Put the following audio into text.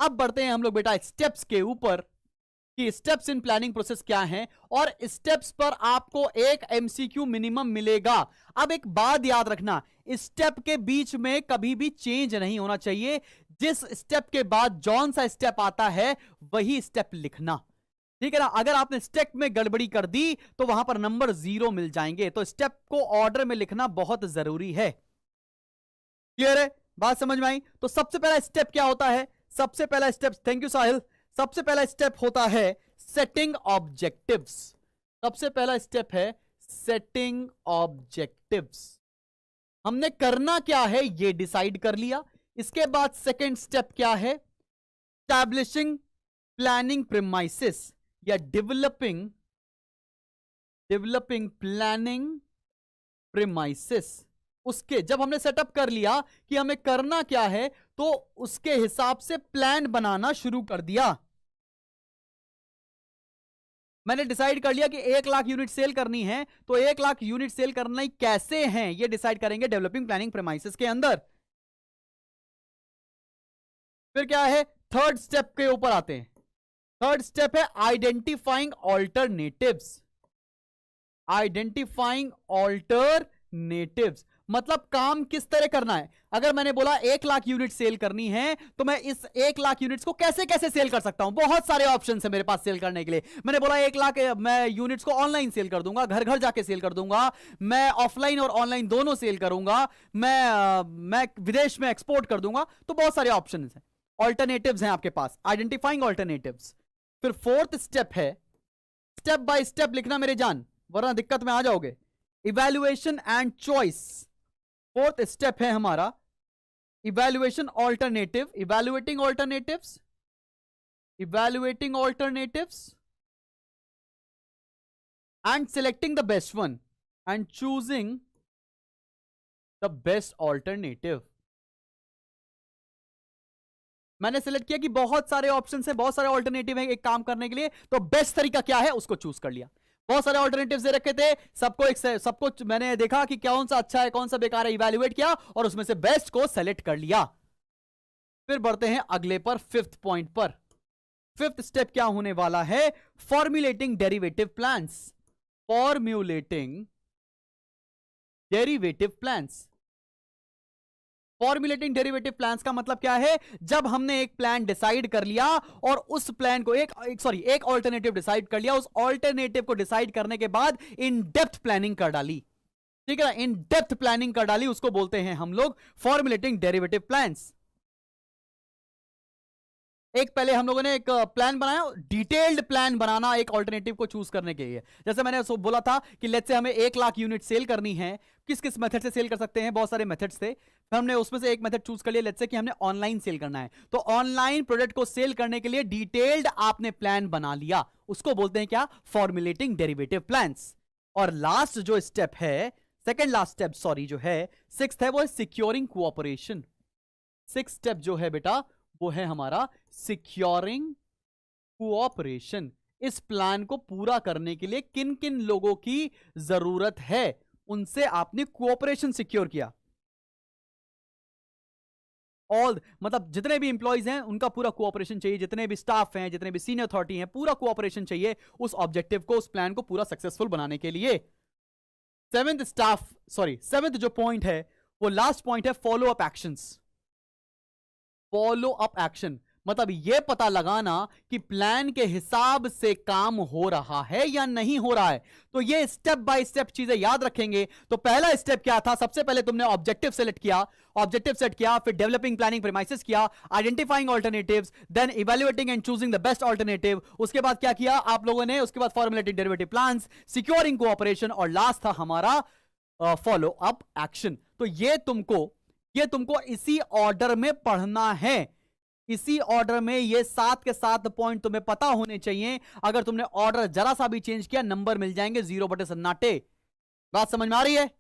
अब बढ़ते हैं हम लोग बेटा स्टेप्स के ऊपर कि स्टेप्स इन प्लानिंग प्रोसेस क्या हैं, और स्टेप्स पर आपको एक एमसीक्यू मिनिमम मिलेगा। अब एक बात याद रखना, स्टेप के बीच में कभी भी चेंज नहीं होना चाहिए। जिस स्टेप के बाद जौन सा स्टेप आता है वही स्टेप लिखना, ठीक है ना। अगर आपने स्टेप में गड़बड़ी कर दी तो वहां पर नंबर 0 मिल जाएंगे। तो स्टेप को ऑर्डर में लिखना बहुत जरूरी है। क्लियर है, बात समझ में आई? तो सबसे पहला स्टेप क्या होता है? सबसे पहला स्टेप, थैंक यू साहिल, सबसे पहला स्टेप होता है सेटिंग ऑब्जेक्टिव्स। सबसे पहला स्टेप है सेटिंग ऑब्जेक्टिव्स। हमने करना क्या है ये डिसाइड कर लिया। इसके बाद सेकंड स्टेप क्या है? एस्टैब्लिशिंग प्लानिंग प्रीमाइसेस या डेवलपिंग प्लानिंग प्रीमाइसेस। उसके जब हमने सेटअप कर लिया कि हमें करना क्या है, तो उसके हिसाब से प्लान बनाना शुरू कर दिया। मैंने डिसाइड कर लिया कि 1 लाख यूनिट सेल करनी है, तो 1 लाख यूनिट सेल करना ही कैसे हैं ये डिसाइड करेंगे डेवलपिंग प्लानिंग प्रीमाइसेस के अंदर। फिर क्या है? थर्ड स्टेप के ऊपर आते हैं। थर्ड स्टेप है आइडेंटिफाइंग ऑल्टरनेटिव्स। आइडेंटिफाइंग ऑल्टरनेटिव्स मतलब काम किस तरह करना है। अगर मैंने बोला 1 लाख यूनिट सेल करनी है, तो मैं इस 1 लाख यूनिट्स को कैसे कैसे सेल कर सकता हूं? बहुत सारे ऑप्शन है मेरे पास सेल करने के लिए। मैंने बोला 1 लाख मैं यूनिट्स को ऑनलाइन सेल कर दूंगा, घर घर जाके सेल कर दूंगा, मैं ऑफलाइन और ऑनलाइन दोनों सेल करूंगा, मैं विदेश में एक्सपोर्ट कर दूंगा। तो बहुत सारे ऑप्शन हैं, ऑल्टरनेटिव्स हैं आपके पास। Identifying alternatives. फिर फोर्थ स्टेप है, स्टेप बाय स्टेप लिखना मेरे जान, वरना दिक्कत में आ जाओगे। Evaluation and choice. Fourth step है हमारा evaluation alternative, evaluating alternatives and selecting the best one and choosing the best alternative. मैंने सिलेक्ट किया कि बहुत सारे ऑप्शन है, बहुत सारे ऑल्टरनेटिव है एक काम करने के लिए, तो बेस्ट तरीका क्या है उसको चूज कर लिया। बहुत सारे ऑल्टरनेटिव्स दे रखे थे, सबको मैंने देखा कि कौन सा अच्छा है कौन सा बेकार है, इवैल्यूएट किया और उसमें से बेस्ट को सेलेक्ट कर लिया। फिर बढ़ते हैं अगले पर, फिफ्थ पॉइंट पर। फिफ्थ स्टेप क्या होने वाला है? Formulating derivative plans. Formulating derivative plans. Formulating derivative plans का मतलब क्या है? जब हमने एक प्लान डिसाइड कर लिया और उस प्लान को एक ऑल्टरनेटिव डिसाइड कर लिया, उस ऑल्टरनेटिव को डिसाइड करने के बाद इन डेप्थ प्लानिंग कर डाली, ठीक है ना, इन डेप्थ प्लानिंग कर डाली, उसको बोलते हैं हम लोग फॉर्मुलेटिंग डेरिवेटिव प्लान्स। एक पहले हम लोगों ने एक प्लान बनाया, डिटेल्ड प्लान बनाना एक ऑल्टरनेटिव को चूज करने के लिए। जैसे मैंने बोला था कि लेट्स से हमें 1 लाख यूनिट सेल करनी है, किस किस मेथड से सेल कर सकते हैं, बहुत सारे मेथड्स थे। हमने उसमें से एक मेथड चूज कर लिया, लेट्स से कि हमने ऑनलाइन सेल करना है, तो ऑनलाइन प्रोडक्ट को सेल करने के लिए डिटेल्ड आपने प्लान बना लिया, उसको बोलते हैं क्या? Formulating derivative plans. और लास्ट जो स्टेप है, सेकेंड लास्ट स्टेप सॉरी, जो है सिक्स्थ है, वो है सिक्योरिंग कोऑपरेशन। सिक्स्थ स्टेप जो है बेटा वो है हमारा सिक्योरिंग कोऑपरेशन। इस प्लान को पूरा करने के लिए किन किन लोगों की जरूरत है, उनसे आपने कोऑपरेशन सिक्योर किया। ऑल मतलब जितने भी इंप्लॉइज हैं उनका पूरा कोऑपरेशन चाहिए, जितने भी स्टाफ हैं, जितने भी सीनियर अथॉरिटी हैं, पूरा कोऑपरेशन चाहिए उस ऑब्जेक्टिव को, उस प्लान को पूरा सक्सेसफुल बनाने के लिए। सेवेंथ जो पॉइंट है वो लास्ट पॉइंट है, follow up actions. Follow up action मतलब यह पता लगाना कि प्लान के हिसाब से काम हो रहा है या नहीं हो रहा है। तो ये स्टेप बाय स्टेप चीजें याद रखेंगे। तो पहला स्टेप क्या था? सबसे पहले तुमने ऑब्जेक्टिव सेलेक्ट किया, ऑब्जेक्टिव सेट किया, फिर डेवलपिंग प्लानिंग प्रीमाइसेस किया, identifying alternatives, then evaluating and choosing the best alternative. उसके बाद क्या किया आप लोगों ने? उसके बाद formulating derivative plans, securing cooperation, और लास्ट था हमारा फॉलो अप एक्शन। तो ये तुमको इसी ऑर्डर में पढ़ना है, इसी ऑर्डर में ये 7 के 7 पॉइंट तुम्हें पता होने चाहिए। अगर तुमने ऑर्डर जरा सा भी चेंज किया, नंबर मिल जाएंगे 0/सन्नाटे। बात समझ में आ रही है?